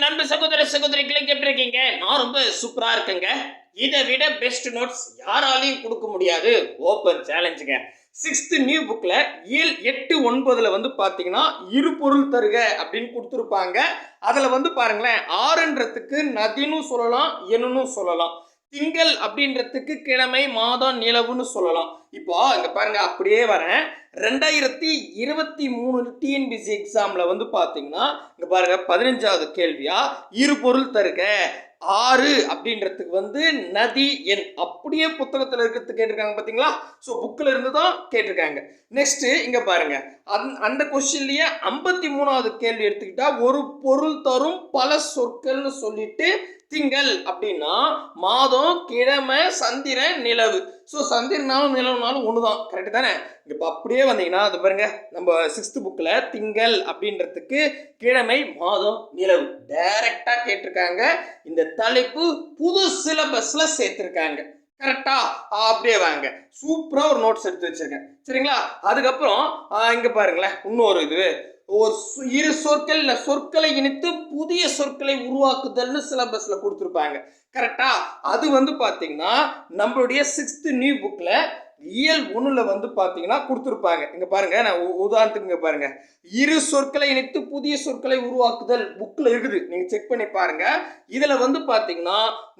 அன்பு சகோதர சகோதரிகளுக்கு எப்படி இருக்கீங்க? நான் ரொம்ப சூப்பரா இருக்கேங்க. இதை விட பெஸ்ட் நோட்ஸ் யாராலையும் கொடுக்க முடியாது. ஓப்பன் சேலஞ்சுங்க. 6th நியூ புக்ல இயல் 8, 9ல வந்து பாத்தீங்கன்னா இருபொருள் தருக அப்படின்னு கொடுத்துருப்பாங்க. அதுல வந்து பாருங்களேன், ஆறுன்றதுக்கு நதின்னு சொல்லலாம், என்னன்னு சொல்லலாம். திங்கள் அப்படின்றதுக்கு கிழமை, மாதம், நிலவுன்னு சொல்லலாம். இப்போ இங்க பாருங்க, அப்படியே வரேன். 2023 டிஎன்பிசி எக்ஸாம்ல வந்து பாத்தீங்கன்னா இங்க பாருங்க, 15வது கேள்வியா இருபொருள் தருக. ஆறு அப்படின்றதுக்கு வந்து நதி எண் அப்படியே புத்தகத்தில் இருக்கிறது கேட்டிருக்காங்க பார்த்தீங்களா? ஸோ புக்கில் இருந்து தான் கேட்டிருக்காங்க. நெக்ஸ்ட் இங்க பாருங்க, அந்த கொஸ்டின்லயே 53வது கேள்வி எடுத்துக்கிட்டா ஒரு பொருள் தரும் பல சொற்கள்னு சொல்லிட்டு திங்கள் அப்படின்னா மாதம், கிழமை, சந்திரன், நிலவு. ஸோ சந்திரனாலும் நிலவுனாலும் ஒன்று தான், கரெக்டு தானே? இப்போ அப்படியே வந்தீங்கன்னா அது பாருங்க, நம்ம 6th புக்கில் திங்கள் அப்படின்றதுக்கு கிழமை, மாதம், நிலவு டைரக்டாக கேட்டிருக்காங்க. இந்த தலைப்பு புது சிலபஸ்ல சேர்த்திருக்காங்க. கரெக்டா? அப்படியே வாங்க, சூப்பரா ஒரு நோட்ஸ் எடுத்து வச்சிருக்கேன், சரிங்களா? அதுக்கப்புறம் இங்க பாருங்களேன், இன்னொரு இது ஒரு இரு சொற்கள் இல்ல சொற்களை இணைத்து புதிய சொற்களை உருவாக்குதல்னு சிலபஸ்ல கொடுத்துருப்பாங்க. கரெக்டா? அது வந்து பாத்தீங்கன்னா நம்மளுடைய 6th நியூ புக்ல இயல் 1ல வந்து பாத்தீங்கன்னா கொடுத்துருப்பாங்க. இங்க பாருங்க, நான் உதாரணத்துக்கு இங்க பாருங்க, இரு சொற்களை இணைத்து புதிய சொற்களை உருவாக்குதல் புக்ல இருக்குது, நீங்க செக் பண்ணி பாருங்க. இதுல வந்து பாத்தீங்கன்னா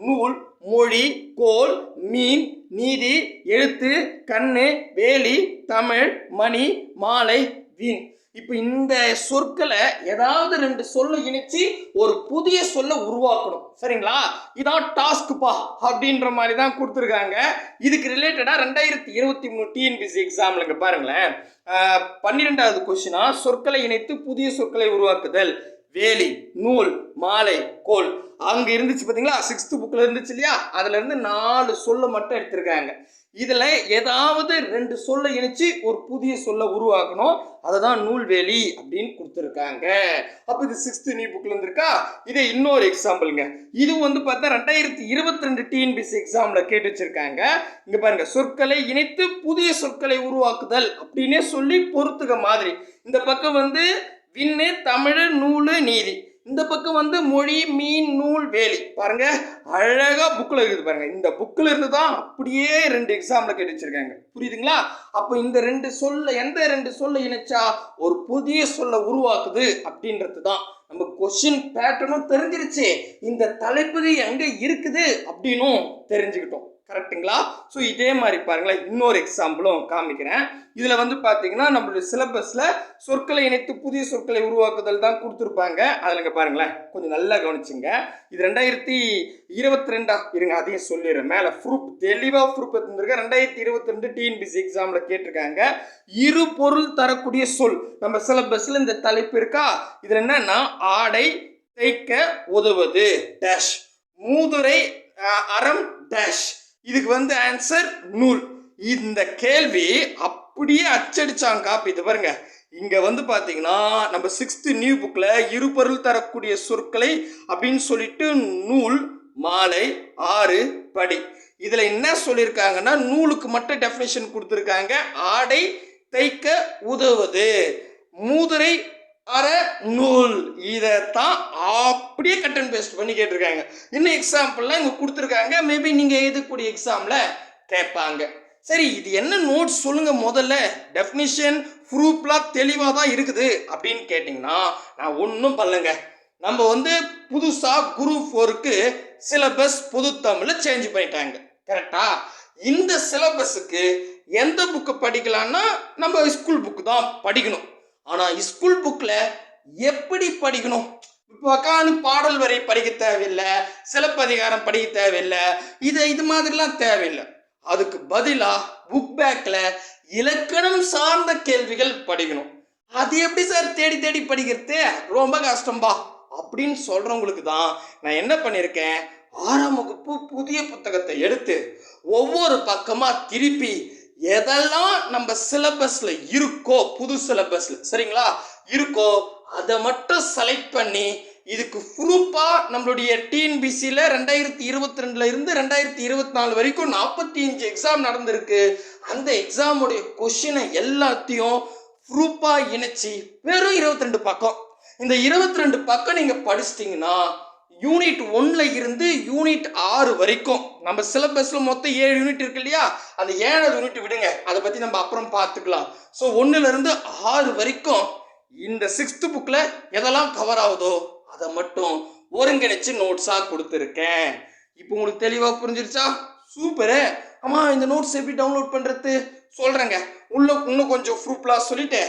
நூல், மொழி, கோல், மீன், நீதி, எழுத்து, கண்ணு, வேலி, தமிழ், மணி, மாலை, வீண். இப்போ இந்த சொற்களை ஏதாவது 2 சொல்ல இணைச்சு ஒரு புதிய சொல்ல உருவாக்கணும், சரிங்களா? இதான் டாஸ்க்பா அப்படின்ற மாதிரி தான் கொடுத்துருக்காங்க. இதுக்கு ரிலேட்டடா 2023 டிஎன்பிசி எக்ஸாம்ல இங்க பாருங்களேன், 12வது கொஸ்டினா சொற்களை இணைத்து புதிய சொற்களை உருவாக்குதல். வேலி, நூல், மாலை, கோல் அங்க இருந்துச்சு பாத்தீங்களா? 6th புக்ல இருந்துச்சு இல்லையா? அதுல இருந்து 4 சொல்ல மட்டும் எடுத்திருக்காங்க. இதுல ஏதாவது 2 சொல்ல இணைச்சு ஒரு புதிய சொல்ல உருவாக்கணும். அதுதான் நூல்வேலி அப்படின்னு கொடுத்துருக்காங்க. அப்ப இது 6th நியூ புக்ல இருந்திருக்கா? இதே இன்னொரு எக்ஸாம்பிள்ங்க. இது வந்து பார்த்தா 2022 டிஎன்பிசி எக்ஸாம்ல கேட்டு வச்சிருக்காங்க. இங்க பாருங்க, சொற்களை இணைத்து புதிய சொற்களை உருவாக்குதல் அப்படின்னே சொல்லி பொறுத்துக்க மாதிரி. இந்த பக்கம் வந்து விண்ணு, தமிழ், நூல், நீதி. இந்த பக்கம் வந்து மொழி, மீன், நூல், வேலி. பாருங்க, அழகா புக்ல இருக்குது பாருங்க. இந்த புக்ல இருந்து தான் அப்படியே 2 எக்ஸாம்ல கேட்டு வச்சிருக்காங்க. புரியுதுங்களா? அப்போ இந்த 2 சொல்ல எந்த 2 சொல்ல இணைச்சா ஒரு புதிய சொல்ல உருவாக்குது அப்படின்றது தான். நம்ம கொஸ்டின் பேட்டர்னும் தெரிஞ்சிருச்சு, இந்த தலைப்பு எங்க இருக்குது அப்படின்னும் தெரிஞ்சுக்கிட்டோம். கரெக்டுங்களா? ஸோ இதே மாதிரி பாருங்களேன், இன்னொரு எக்ஸாம்பிளும் காமிக்கிறேன். இதுல வந்து பாத்தீங்கன்னா நம்மளுடைய சிலபஸ்ல சொற்களை இணைத்து புதிய சொற்களை உருவாக்குதல் தான் கொடுத்துருப்பாங்க. அதுல பாருங்களேன், கொஞ்சம் நல்லா கவனிச்சுங்க. இது 2022 இருங்க, அதையும் சொல்லிடுறேன். மேல ப்ரூஃப் தெளிவா ப்ரூஃப் எடுத்துருக்க. 2022 டிஎன்பிசி எக்ஸாம்ல கேட்டிருக்காங்க. இரு பொருள் தரக்கூடிய சொல் நம்ம சிலபஸ்ல இந்த தலைப்பு இருக்கா? இதுல என்னன்னா ஆடை தைக்க உதவுவது டேஷ், மூதுரை அறம் டேஷ். இதுக்கு வந்து ஆன்சர் நூல். இந்த கேள்வி அப்படியே அச்சடிச்சாங்க காப்பி. இது பாருங்க, இங்க வந்து பாத்தீங்கன்னா நம்ம 6th நியூ புக்ல இருபொருள் தரக்கூடிய சொற்களை அப்படின்னு சொல்லிட்டு நூல், மாலை, ஆறு, படி. இதுல என்ன சொல்லியிருக்காங்கன்னா நூலுக்கு மட்டும் டெஃபினேஷன் கொடுத்துருக்காங்க. ஆடை தைக்க உதவுவது, மூதுரை அற நூல். இதைத்தான் அப்படியே கட் அண்ட் பேஸ்ட் பண்ணி கேட்டிருக்காங்க. இன்னும் எக்ஸாம்பிள்லாம் இங்க கொடுத்துருக்காங்க. மேபி நீங்க எழுதக்கூடிய எக்ஸாம்ல கேட்பாங்க. சரி, இது என்ன நோட்ஸ் சொல்லுங்க முதல்ல. டெஃபினிஷன் ப்ரூஃப்லாம் தெளிவாக தான் இருக்குது அப்படின்னு கேட்டிங்கன்னா நான் ஒன்றும் பண்ணலங்க. நம்ம வந்து புதுசா குரூப் 4க்கு சிலபஸ் பொது தமிழ்ல சேஞ்ச் பண்ணிட்டாங்க. கரெக்டா? இந்த சிலபஸுக்கு எந்த புக்கை படிக்கலாம்னா நம்ம ஸ்கூல் புக்கு தான் படிக்கணும். ஆனா ஸ்கூல் புக்ல எப்படி படிக்கணும்? உட்காந்து பாடல் வரை படிக்க தேவையில்லை, சிலப்பதிகாரம் படிக்க தேவையில்லை, இது மாதிரிலாம் தேவையில்லை. அதுக்கு பதிலா புக் பேக்ல இலக்கணம் சார்ந்த கேள்விகள் படிக்கணும். அது எப்படி சார் தேடி தேடி படிக்கிறது? ரொம்ப கஷ்டம்பா அப்படின்னு சொல்றவங்களுக்கு தான் நான் என்ன பண்ணியிருக்கேன், 6ஆம் வகுப்பு புதிய புத்தகத்தை எடுத்து ஒவ்வொரு பக்கமா திருப்பி எதெல்லாம் நம்ம சிலபஸ்ல இருக்கோ, புது சிலபஸ்ல சரிங்களா இருக்கோ, அதை மட்டும் செலக்ட் பண்ணி இதுக்கு ப்ரூஃபா நம்மளுடைய டிஎன்பிசியில் 2022 இருந்து 2024 வரைக்கும் 45 எக்ஸாம் நடந்திருக்கு. அந்த எக்ஸாமுடைய கொஸ்டினை எல்லாத்தையும் ப்ரூஃபா இணைச்சி வெறும் 22 பக்கம் இந்த 22 பக்கம் நீங்கள் படிச்சிட்டிங்கன்னா யூனிட் 1ல் இருந்து யூனிட் 6 வரைக்கும் நம்ம சிலபஸில் மொத்தம் 7 யூனிட் இருக்கு இல்லையா, அந்த 7வது யூனிட் விடுங்க, அதை பற்றி நம்ம அப்புறம் பார்த்துக்கலாம். ஸோ 1லேருந்து 6 வரைக்கும் இந்த 6th புக்கில் எதெல்லாம் கவர் ஆகுதோ அதை மட்டும் ஒருங்கிணைச்சு நோட்ஸாக கொடுத்துருக்கேன். இப்போ உங்களுக்கு தெளிவாக புரிஞ்சிருச்சா? சூப்பரு. ஆமாம், இந்த நோட்ஸ் எப்படி டவுன்லோட் பண்ணுறது சொல்கிறேங்க. இன்னும் கொஞ்சம் ப்ரூஃப்லாம் சொல்லிவிட்டு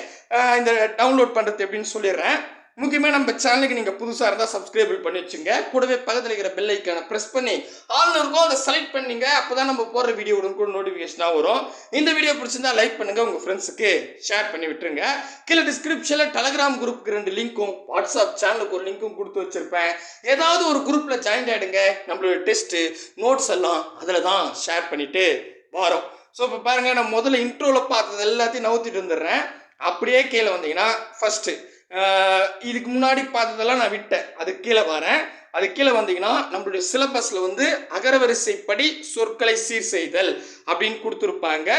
இந்த டவுன்லோட் பண்ணுறது எப்படின்னு சொல்லிடுறேன். முக்கியமாக நம்ம சேனலுக்கு நீங்கள் புதுசாக இருந்தால் சப்ஸ்கிரைப் பண்ணி வச்சுங்க. கூடவே பக்கத்தில் இருக்கிற பெல் ஐக்கானை ப்ரெஸ் பண்ணி ஆல் இருக்கும் அதை செலக்ட் பண்ணிங்க. அப்போ தான் நம்ம போடுற வீடியோ கூட நோட்டிஃபிகேஷனாக வரும். இந்த வீடியோ பிடிச்சிருந்தா லைக் பண்ணுங்கள், உங்கள் ஃப்ரெண்ட்ஸுக்கு ஷேர் பண்ணி விட்டுருங்க. கீழே டிஸ்கிரிப்ஷனில் டெலகிராம் குரூப்புக்கு 2 லிங்க்கும் வாட்ஸ்அப் சேனலுக்கு ஒரு லிங்க்கும் கொடுத்து வச்சுருப்பேன். ஏதாவது ஒரு குரூப்பில் ஜாயின் ஆகிடுங்க. நம்மளோட டெஸ்ட்டு நோட்ஸ் எல்லாம் அதில் தான் ஷேர் பண்ணிவிட்டு வரோம். ஸோ இப்போ பாருங்கள், நான் முதல்ல இன்ட்ரோவில் பார்த்தது எல்லாத்தையும் நவுத்திட்டு வந்துடுறேன். அப்படியே கீழே வந்தீங்கன்னா ஃபஸ்ட்டு இதுக்கு முன்னாடி பார்த்ததெல்லாம் நான் விட்டேன், அது கீழே வரேன். அது கீழே வந்தீங்கன்னா நம்மளுடைய சிலபஸில் வந்து அகரவரிசைப்படி சொற்களை சீர் செய்தல் அப்படின்னு கொடுத்துருப்பாங்க.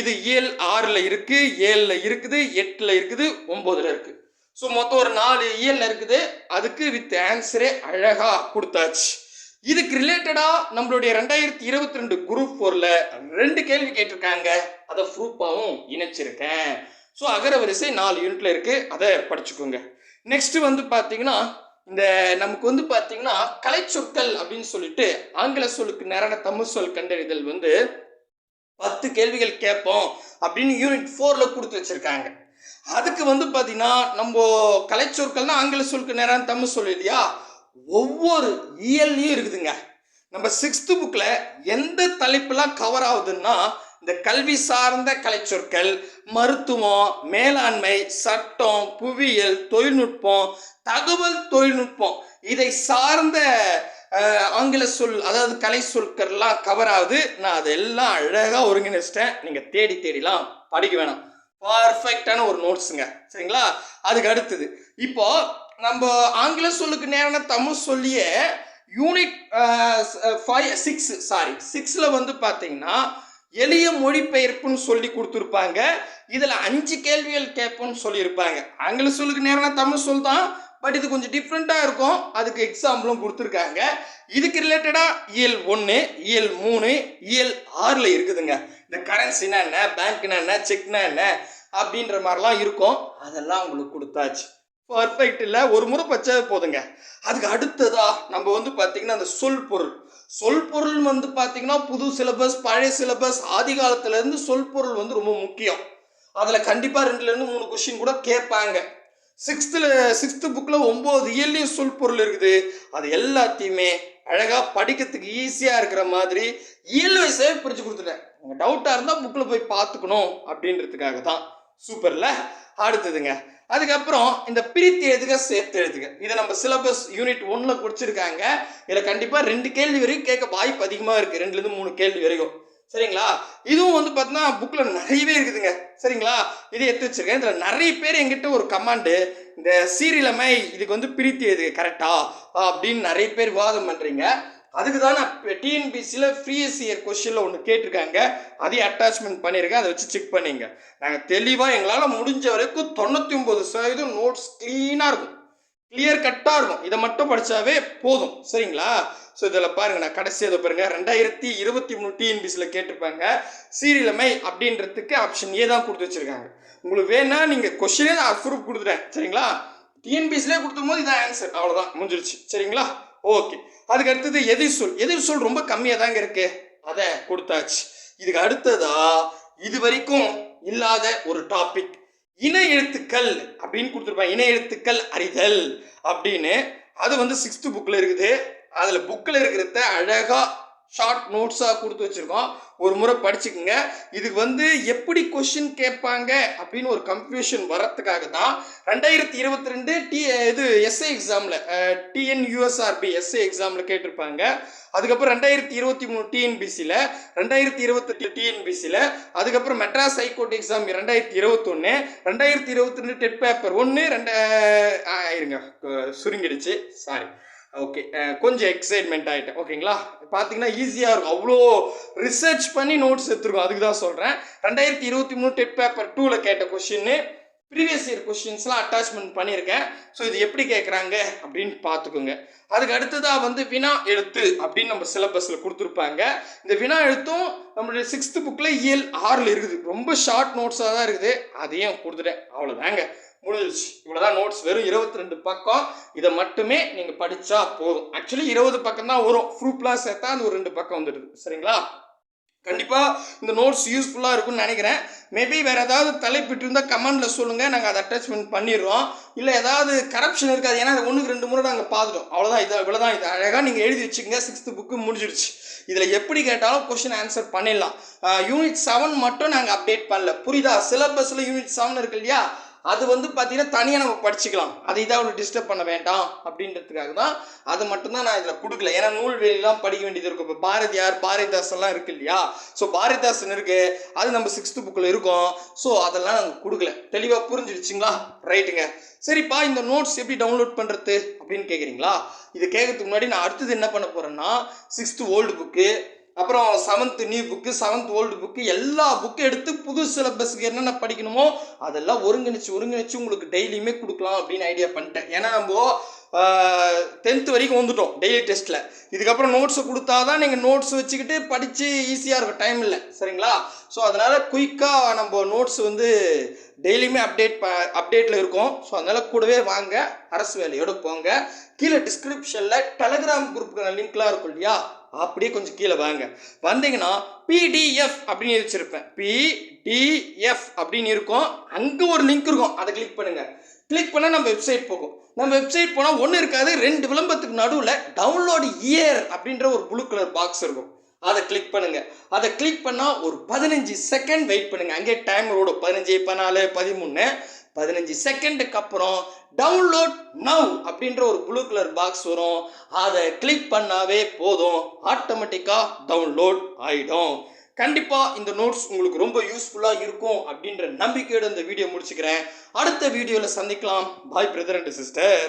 இது இயல் 6ல் இருக்குது, 7ல் இருக்குது, 8ல் இருக்குது, 9ல் இருக்குது. ஸோ மொத்தம் ஒரு 4 இயலில் இருக்குது. அதுக்கு வித் ஆன்சரே அழகாக கொடுத்தாச்சு. இதுக்கு ரிலேட்டடாக நம்மளுடைய 2022 குரூப் 4ல் 2 கேள்வி கேட்டிருக்காங்க. அதை ப்ரூஃபாகவும் இணைச்சிருக்கேன். ஸோ அகரவரிசை 4 யூனிட்ல இருக்குது, அதை படிச்சுக்கோங்க. நெக்ஸ்ட் வந்து பார்த்தீங்கன்னா இந்த நமக்கு வந்து பார்த்தீங்கன்னா கலைச்சொற்கள் அப்படின்னு சொல்லிட்டு ஆங்கில சொல்லுக்கு நேரான தமிழ் சொல் கண்டறிதல் வந்து 10 கேள்விகள் கேட்போம் அப்படின்னு யூனிட் 4ல் கொடுத்து வச்சிருக்காங்க. அதுக்கு வந்து பார்த்தீங்கன்னா நம்ம கலைச்சொற்கள்னா ஆங்கில சொல்லுக்கு நேரான தமிழ் சொல் இல்லையா, ஒவ்வொரு இயல்லையும் இருக்குதுங்க. நம்ம 6th புக்கில் எந்த தலைப்பெல்லாம் கவர் ஆகுதுன்னா இந்த கல்வி சார்ந்த கலைச்சொற்கள், மருத்துவம், மேலாண்மை, சட்டம், புவியியல், தொழில்நுட்பம், தகவல் தொழில்நுட்பம், இதை சார்ந்த ஆங்கில சொல் அதாவது கலை சொற்கள்லாம் கவர் ஆகுது. நான் அதெல்லாம் அழகாக ஒருங்கிணைச்சிட்டேன். நீங்கள் தேடிலாம் படிக்க வேணாம். பர்ஃபெக்டான ஒரு நோட்ஸுங்க, சரிங்களா? அதுக்கு அடுத்தது இப்போ நம்ம ஆங்கில சொல்லுக்கு நேரான தமிழ் சொல்லியே யூனிட் 6ல் வந்து பார்த்தீங்கன்னா எளிய மொழிபெயர்ப்புன்னு சொல்லி கொடுத்துருப்பாங்க. இதில் 5 கேள்விகள் கேட்போன்னு சொல்லியிருப்பாங்க. ஆங்கில சொல்லுக்கு நேரான தமிழ் சொல் தான், பட் இது கொஞ்சம் டிஃப்ரெண்ட்டாக இருக்கும். அதுக்கு எக்ஸாம்பிளும் கொடுத்துருக்காங்க. இதுக்கு ரிலேட்டடாக இயல் 1, இயல் 3, இயல் 6ல் இருக்குதுங்க. இந்த கரன்சினா என்ன, பேங்க்னா என்ன, செக்னா என்ன அப்படின்ற மாதிரிலாம் இருக்கும். அதெல்லாம் உங்களுக்கு கொடுத்தாச்சு. பர்ஃபெக்ட் இல்லை, ஒரு முறை பச்சா போதுங்க. அதுக்கு அடுத்ததா நம்ம வந்து பார்த்தீங்கன்னா அந்த சொல் பொருள் வந்து பார்த்தீங்கன்னா புது சிலபஸ், பழைய சிலபஸ், ஆதி காலத்துலேருந்து சொல் பொருள் வந்து ரொம்ப முக்கியம். அதில் கண்டிப்பாக 2லேருந்து 3 கொஸ்டின் கூட கேட்பாங்க. 6th புக்கில் 9 இயல்லையும் சொல் பொருள் இருக்குது. அது எல்லாத்தையுமே அழகாக படிக்கிறதுக்கு ஈஸியாக இருக்கிற மாதிரி இயல் வயசாகவே பிரித்து கொடுத்துட்டேன். உங்கள் டவுட்டாக இருந்தால் புக்கில் போய் பார்த்துக்கணும் அப்படின்றதுக்காக தான். சூப்பரில். அடுத்ததுங்க, அதுக்கப்புறம் இந்த பிரித்து எழுதுக, சேர்த்து எழுதுக, இதை நம்ம சிலபஸ் யூனிட் 1ல் குடிச்சிருக்காங்க. இதில் கண்டிப்பாக 2 கேள்வி வரைக்கும் கேட்க வாய்ப்பு அதிகமாக இருக்குது, 2லேருந்து 3 கேள்வி வரைக்கும், சரிங்களா? இதுவும் வந்து பார்த்தீங்கன்னா புக்கில் நிறையவே இருக்குதுங்க, சரிங்களா? இதை எடுத்து வச்சிருக்கேன். இதில் நிறைய பேர் எங்கிட்ட ஒரு கமாண்டு, இந்த சீரியலமை இதுக்கு வந்து பிரித்து எழுதுக கரெக்டா அப்படின்னு நிறைய பேர் விவாதம் பண்ணுறீங்க. அதுக்கு தான் நான் டிஎன்பிசியில் ப்ரீவியஸ் இயர் கொஸ்டினில் ஒன்று கேட்டிருக்காங்க, அதையும் அட்டாச்மெண்ட் பண்ணியிருக்கேன். அதை வச்சு செக் பண்ணிங்க. நாங்கள் தெளிவாக எங்களால் முடிஞ்ச வரைக்கும் 99% நோட்ஸ் க்ளீனாக இருக்கும், கிளியர் கட்டாக இருக்கும். இதை மட்டும் படித்தாவே போதும், சரிங்களா? ஸோ இதில் பாருங்கள், நான் கடைசி அதை பாருங்கள், 2023 டிஎன்பிசியில் கேட்டிருப்பாங்க. சீரியலமை அப்படின்றதுக்கு ஆப்ஷன் ஏ தான் கொடுத்து வச்சுருக்காங்க. உங்களுக்கு வேணா நீங்கள் கொஸ்டினே நான் ப்ரூஃப் கொடுத்துட்டேன், சரிங்களா? டிஎன்பிசிலே கொடுத்தும் போது இதான் ஆன்சர், அவ்வளோதான், முடிஞ்சிருச்சு, சரிங்களா? ஓகே. அதுக்கு அடுத்தது எதிர்சொல் ரொம்ப கம்மியாக தாங்க இருக்கு, அதை கொடுத்தாச்சு. இதுக்கு அடுத்ததா இது வரைக்கும் இல்லாத ஒரு டாபிக் இன எழுத்துக்கள் அப்படின்னு கொடுத்துருப்பாங்க. இன எழுத்துக்கள் அறிதல் அப்படின்னு அது வந்து 6th புக்கில் இருக்குது. அதில் புக்கில் இருக்கிறத அழகாக ஷார்ட் நோட்ஸாக கொடுத்து வச்சுருக்கோம். ஒரு முறை படிச்சுக்குங்க. இதுக்கு வந்து எப்படி கொஸ்டின் கேட்பாங்க அப்படின்னு ஒரு கன்ஃபியூஷன் வரத்துக்காக தான் 2022 எஸ்ஏ எக்ஸாமில் டிஎன்யூஎஸ்ஆர்பி எஸ்ஏ எக்ஸாமில் கேட்டிருப்பாங்க. அதுக்கப்புறம் 2023 டிஎன்பிசியில், 2028 டிஎன்பிசியில், அதுக்கப்புறம் Madras high court exam 2021, 2022 dead paper 1 இருங்க சுருங்கிடுச்சு, சாரி. ஓகே, கொஞ்சம் எக்ஸைட்மெண்ட் ஆகிட்டேன், ஓகேங்களா? பார்த்தீங்கன்னா ஈஸியாக இருக்கும், அவ்வளோ ரிசர்ச் பண்ணி நோட்ஸ் எடுத்துருக்கோம், அதுக்கு தான் சொல்கிறேன். 2023 டெட் பேப்பர் 2ல் கேட்ட கொஷின்னு, ப்ரீவியஸ் இயர் கொஸ்டின்ஸ்லாம் அட்டாச்மெண்ட் பண்ணியிருக்கேன். ஸோ இது எப்படி கேட்குறாங்க அப்படின்னு பார்த்துக்கோங்க. அதுக்கு அடுத்ததாக வந்து வினா எழுத்து அப்படின்னு நம்ம சிலபஸில் கொடுத்துருப்பாங்க. இந்த வினா எழுத்தும் நம்மளுடைய 6th புக்கில் இயல் 6ல் இருக்குது. ரொம்ப ஷார்ட் நோட்ஸாக தான் இருக்குது. அதையும் கொடுத்துட்டேன். அவ்வளோதாங்க, முடிஞ்சிச்சு. இவ்வளோதான் நோட்ஸ். வெறும் 22 பக்கம். இதை மட்டுமே நீங்கள் படித்தா போதும். ஆக்சுவலி 20 பக்கம் தான் வரும். ப்ரூஃப்லாம் சேர்த்தா அந்த ஒரு 2 பக்கம் வந்துடுது. சரிங்களா? கண்டிப்பாக இந்த நோட்ஸ் யூஸ்ஃபுல்லாக இருக்கும்னு நினைக்கிறேன். மேபி வேறு ஏதாவது தலைப்பிட்டு இருந்தால் கமெண்டில் சொல்லுங்கள், நாங்கள் அதை அட்டாச்மெண்ட் பண்ணிடுறோம். இல்லை ஏதாவது கரப்ஷன் இருக்காது, ஏன்னா 1க்கு 2 முறை நாங்கள் பார்த்துட்டோம். அவ்வளோதான், இவ்வளோதான். இது அழகாக நீங்கள் எழுதி வச்சுக்கோங்க. 6th புக்கு முடிஞ்சிடுச்சு. இதில் எப்படி கேட்டாலும் கொஸ்டின் ஆன்சர் பண்ணிடலாம். யூனிட் 7 மட்டும் நாங்கள் அப்டேட் பண்ணல. புரியுதா? சிலபஸில் யூனிட் 7 இருக்கு இல்லையா, அது வந்து பார்த்தீங்கன்னா தனியாக நம்ம படிச்சுக்கலாம். அதை இதை அவ்வளோ டிஸ்டர்ப் பண்ண வேண்டாம் அப்படின்றதுக்காக தான் அது மட்டும்தான் நான் இதில் கொடுக்கல. ஏன்னா நூல்வெளிலாம் படிக்க வேண்டியது இருக்கும். இப்போ பாரதியார், பாரதிதாசன்லாம் இருக்கு இல்லையா, ஸோ பாரதிதாசன் இருக்கு, அது நம்ம 6th புக்கில் இருக்கும். ஸோ அதெல்லாம் நாங்கள் கொடுக்கல. தெளிவாக புரிஞ்சிடுச்சிங்களா? ரைட்டுங்க. சரிப்பா, இந்த நோட்ஸ் எப்படி டவுன்லோட் பண்ணுறது அப்படின்னு கேட்குறீங்களா? இது கேட்கறதுக்கு முன்னாடி நான் அடுத்தது என்ன பண்ண போகிறேன்னா, 6th ஓல்டு புக்கு, அப்புறம் 7th new book, 7th old book, எல்லா புக்கு எடுத்து புது சிலபஸ்க்கு என்னென்ன படிக்கணுமோ அதெல்லாம் ஒருங்கிணைச்சு உங்களுக்கு டெய்லியுமே கொடுக்கலாம் அப்படின்னு ஐடியா பண்ணிட்டேன். ஏன்னா நம்ம 10th வரைக்கும் வந்துட்டோம் டெய்லி டெஸ்ட்டில். இதுக்கப்புறம் நோட்ஸை கொடுத்தா தான் நீங்கள் நோட்ஸ் வச்சுக்கிட்டு படித்து ஈஸியாக இருக்கும், டைம் இல்லை. சரிங்களா? ஸோ அதனால் குயிக்காக நம்ம நோட்ஸ் வந்து டெய்லியுமே அப்டேட்டில் இருக்கும். ஸோ அதனால் கூடவே வாங்க, அரசு வேலையோடு போங்க. கீழே டிஸ்கிரிப்ஷனில் டெலகிராம் குரூப்புக்கான லிங்க்லாம் இருக்கும் இல்லையா, அப்படியே கொஞ்சம் கீழே வாங்க. வந்தீங்கன்னா பிடிஎஃப் அப்படின்னு வச்சிருப்பேன். பிடிஎஃப் அப்படின்னு இருக்கும். அங்கே ஒரு லிங்க் இருக்கும், அதை கிளிக் பண்ணுங்கள். கிளிக் பண்ணால் நம்ம வெப்சைட் போகும். நம்ம வெப்சைட் போனால் ஒன்றும் இருக்காது, 2 விளம்பரத்துக்கு நடுவில் டவுன்லோடு இயர் அப்படின்ற ஒரு ப்ளூ கலர் பாக்ஸ் இருக்கும். அதை கிளிக் பண்ணுங்க. அதை கிளிக் பண்ணால் ஒரு 15 செகண்ட் வெயிட் பண்ணுங்க. அங்கே டைம் ஓடும். 15, 14, 13, 15 செகண்டுக்கு அப்புறம் டவுன்லோட் நவ் அப்படின்ற ஒரு ப்ளூ கலர் பாக்ஸ் வரும். அதை கிளிக் பண்ணாவே போதும், ஆட்டோமேட்டிக்காக டவுன்லோட் ஆகிடும். கண்டிப்பாக இந்த நோட்ஸ் உங்களுக்கு ரொம்ப யூஸ்ஃபுல்லாக இருக்கும் அப்படின்ற நம்பிக்கையோடு இந்த வீடியோ முடிச்சுக்கிறேன். அடுத்த வீடியோவில் சந்திக்கலாம். பாய் பிரதர் அண்ட் சிஸ்டர்.